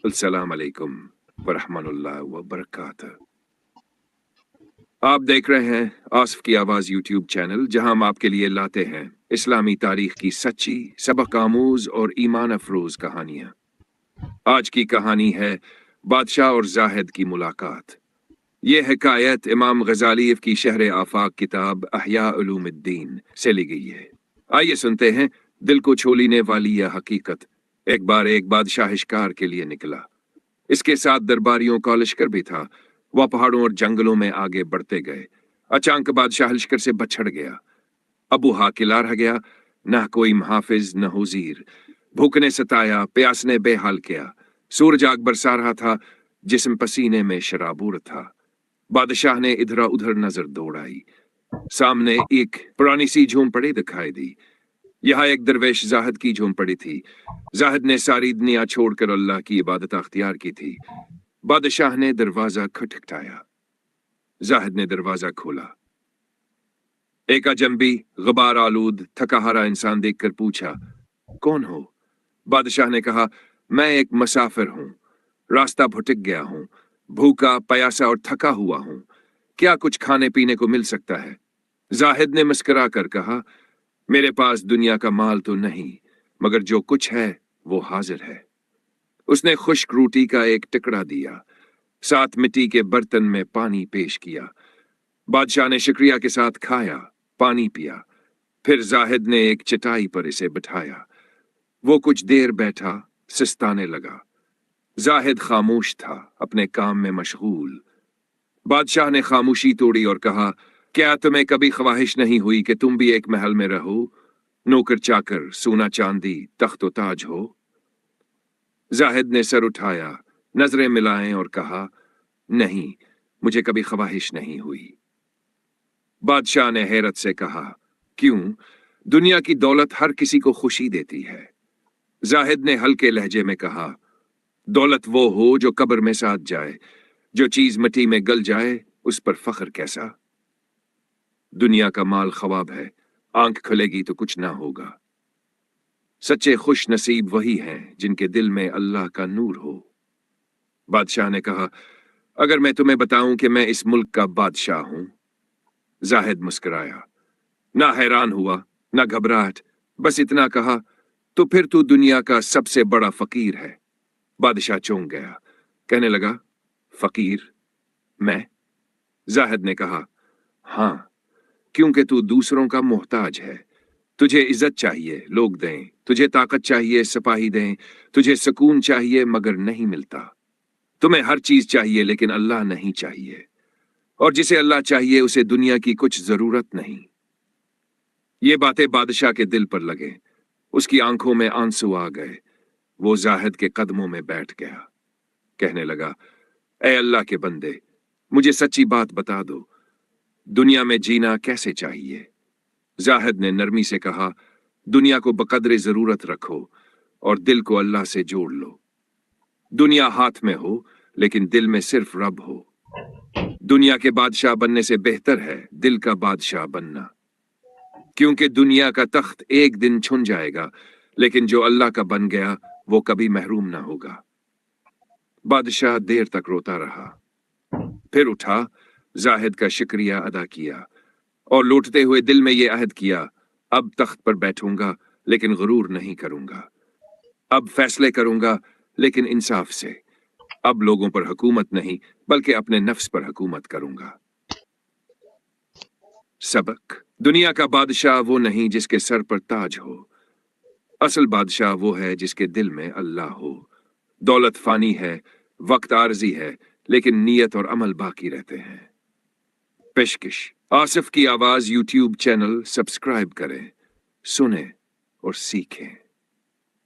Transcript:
अस्सलाम वालेकुम वरहमतुल्लाहि वबरकातुह। आप देख रहे हैं आसिफ की आवाज़ यूट्यूब चैनल, जहां हम आपके लिए लाते हैं इस्लामी तारीख की सच्ची, सबक आमूज और ईमान अफरोज कहानियां। आज की कहानी है बादशाह और जाहिद की मुलाकात। यह हिकायत इमाम गजाली की शहर आफाक किताब अहया उलूमुद्दीन से ली गई है। आइए सुनते हैं दिल को छू लेने वाली यह हकीकत। एक बार एक बादशाह शिकार के लिए निकला। इसके साथ दरबारियों का लश्कर भी था। वह पहाड़ों और जंगलों में आगे बढ़ते गए। अचानक बादशाह लश्कर से बछड़ गया। अबू हाकिला रह गया, न कोई मुहाफिज न हुजीर। भूख ने सताया, प्यास ने बेहाल किया। सूरज आग बरसा रहा था, जिस्म पसीने में शराबूर था। बादशाह ने इधर उधर नजर दौड़ाई। सामने एक पुरानी सी झोंपड़ी दिखाई दी। यहाँ एक दरवेश जाहिद की झोंपड़ी थी। जाहिद ने सारी दुनिया छोड़कर अल्लाह की इबादत अख्तियार की थी। बादशाह ने दरवाजा खटखटाया। जाहिद ने दरवाजा खोला। एक अजंबी, गुबार आलूद, थका हारा इंसान देखकर पूछा, कौन हो? बादशाह ने कहा, मैं एक मुसाफिर हूं, रास्ता भटक गया हूं, भूखा, प्यासा और थका हुआ हूं। क्या कुछ खाने पीने को मिल सकता है? जाहिद ने मुस्कुरा कर कहा, मेरे पास दुनिया का माल तो नहीं, मगर जो कुछ है वो हाजिर है। उसने खुश्क रोटी का एक टुकड़ा दिया, साथ मिट्टी के बर्तन में पानी पेश किया। बादशाह ने शुक्रिया के साथ खाया, पानी पिया। फिर जाहिद ने एक चटाई पर इसे बिठाया। वो कुछ देर बैठा, सुस्ताने लगा। जाहिद खामोश था, अपने काम में मशगूल। बादशाह ने खामोशी तोड़ी और कहा, क्या तुम्हें कभी ख्वाहिश नहीं हुई कि तुम भी एक महल में रहो, नौकर चाकर, सोना चांदी, तख्त ताज हो? जाहिद ने सर उठाया, नजरें मिलाएं और कहा, नहीं, मुझे कभी ख्वाहिश नहीं हुई। बादशाह ने हैरत से कहा, क्यों? दुनिया की दौलत हर किसी को खुशी देती है। जाहिद ने हल्के लहजे में कहा, दौलत वो हो जो कब्र में साथ जाए, जो चीज मिट्टी में गल जाए उस पर फख्र कैसा। दुनिया का माल ख्वाब है, आंख खुलेगी तो कुछ ना होगा। सच्चे खुश नसीब वही हैं जिनके दिल में अल्लाह का नूर हो। बादशाह ने कहा, अगर मैं तुम्हें बताऊं कि मैं इस मुल्क का बादशाह हूं? जाहिद मुस्कुराया, ना हैरान हुआ ना घबराहट, बस इतना कहा, तो फिर तू दुनिया का सबसे बड़ा फकीर है। बादशाह चौंक गया, कहने लगा, फकीर? मैं? जाहिद ने कहा, हां, क्योंकि तू दूसरों का मोहताज है। तुझे इज्जत चाहिए, लोग दें। तुझे ताकत चाहिए, सिपाही दें। तुझे सुकून चाहिए, मगर नहीं मिलता। तुम्हें हर चीज चाहिए, लेकिन अल्लाह नहीं चाहिए। और जिसे अल्लाह चाहिए उसे दुनिया की कुछ जरूरत नहीं। ये बातें बादशाह के दिल पर लगे। उसकी आंखों में आंसू आ गए। वो जाहिद के कदमों में बैठ गया। कहने लगा, ऐ अल्लाह के बंदे, मुझे सच्ची बात बता दो, दुनिया में जीना कैसे चाहिए? जाहिद ने नरमी से कहा, दुनिया को बकदरे जरूरत रखो और दिल को अल्लाह से जोड़ लो। दुनिया हाथ में हो, लेकिन दिल में सिर्फ रब हो। दुनिया के बादशाह बनने से बेहतर है दिल का बादशाह बनना, क्योंकि दुनिया का तख्त एक दिन छुन जाएगा, लेकिन जो अल्लाह का बन गया वो कभी महरूम ना होगा। बादशाह देर तक रोता रहा, फिर उठा, जाहिद का शुक्रिया अदा किया और लौटते हुए दिल में यह अहद किया, अब तख्त पर बैठूंगा लेकिन गुरूर नहीं करूंगा। अब फैसले करूंगा लेकिन इंसाफ से। अब लोगों पर हुकूमत नहीं, बल्कि अपने नफ्स पर हुकूमत करूंगा। सबक: दुनिया का बादशाह वो नहीं जिसके सर पर ताज हो। असल बादशाह वो है जिसके दिल में अल्लाह हो। दौलत फानी है, वक्त आरजी है, लेकिन नीयत और अमल बाकी रहते हैं। पेशकश: आसिफ की आवाज यूट्यूब चैनल सब्सक्राइब करें, सुने और सीखें।